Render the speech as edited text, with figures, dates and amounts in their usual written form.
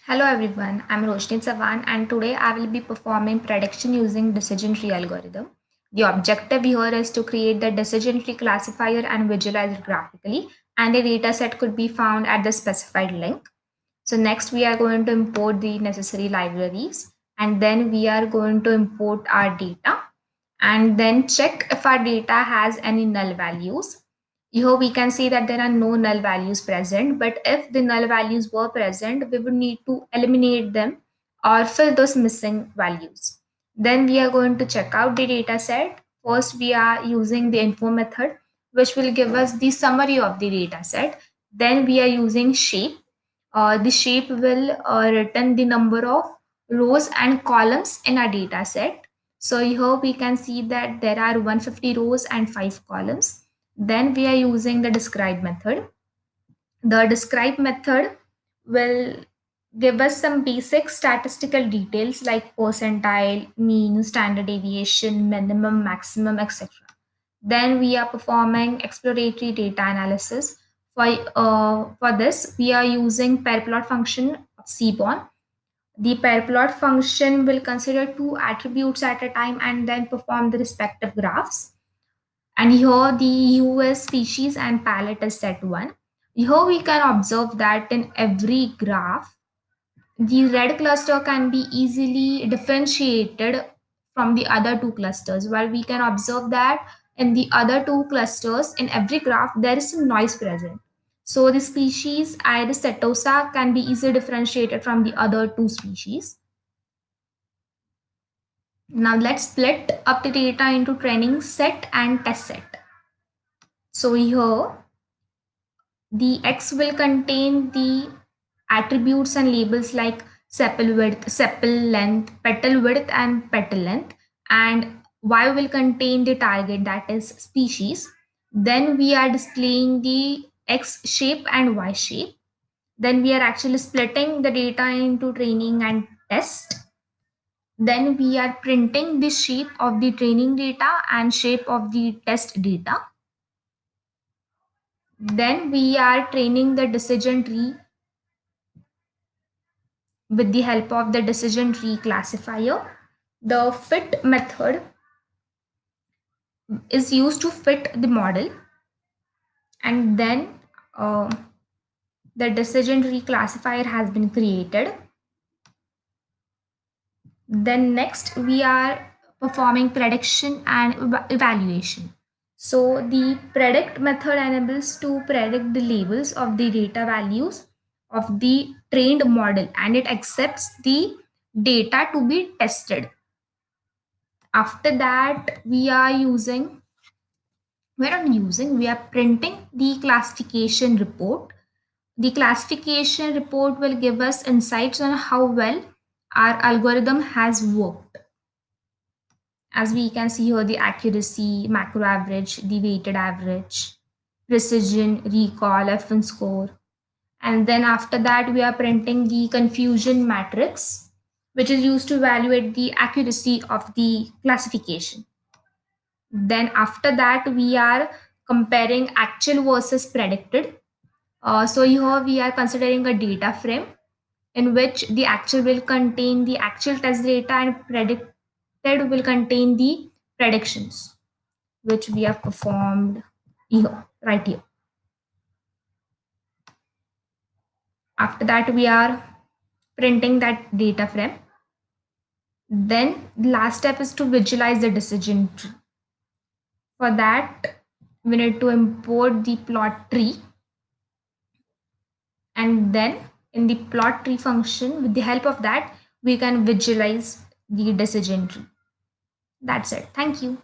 Hello everyone, I'm Roshni Savan and today I will be performing prediction using decision tree algorithm. The objective here is to create the decision tree classifier and visualize it graphically, and the dataset could be found at the specified link. So next we are going to import the necessary libraries, and then we are going to import our data and then check if our data has any null values. Here we can see that there are no null values present, but if the null values were present, we would need to eliminate them or fill those missing values. Then we are going to check out the data set. First, we are using the info method, which will give us the summary of the data set. Then we are using shape. The shape will return the number of rows and columns in our data set. So here we can see that there are 150 rows and 5 columns. Then we are using the describe method. The describe method will give us some basic statistical details like percentile, mean, standard deviation, minimum, maximum, etc. Then we are performing exploratory data analysis. For this, we are using pairplot function of Seaborn. The pairplot function will consider two attributes at a time and then perform the respective graphs. And here the US species and palette is set 1. Here we can observe that in every graph, the red cluster can be easily differentiated from the other two clusters, while we can observe that in the other two clusters in every graph there is some noise present. So the species Iris setosa can be easily differentiated from the other two species. Now let's split up the data into training set and test set. So here the X will contain the attributes and labels like sepal width, sepal length, petal width, and petal length, and Y will contain the target, that is species. Then we are displaying the X shape and Y shape. Then we are actually splitting the data into training and test. Then we are printing the shape of the training data and shape of the test data. Then we are training the decision tree with the help of the decision tree classifier. The fit method is used to fit the model, and then uh, the decision tree classifier has been created. Then next we are performing prediction and evaluation. So the predict method enables to predict the labels of the data values of the trained model, and it accepts the data to be tested. After that, we are printing the classification report. The classification report will give us insights on how well our algorithm has worked. As we can see here, the accuracy, macro average, the weighted average, precision, recall, F1 score. And then after that, we are printing the confusion matrix, which is used to evaluate the accuracy of the classification. Then after that, we are comparing actual versus predicted. So here we are considering a data frame in which the actual will contain the actual test data and predicted will contain the predictions, which we have performed here, right here. After that, we are printing that data frame. Then the last step is to visualize the decision tree. For that, we need to import the plot tree, and then in the plot tree function, with the help of that, we can visualize the decision tree. That's it. Thank you.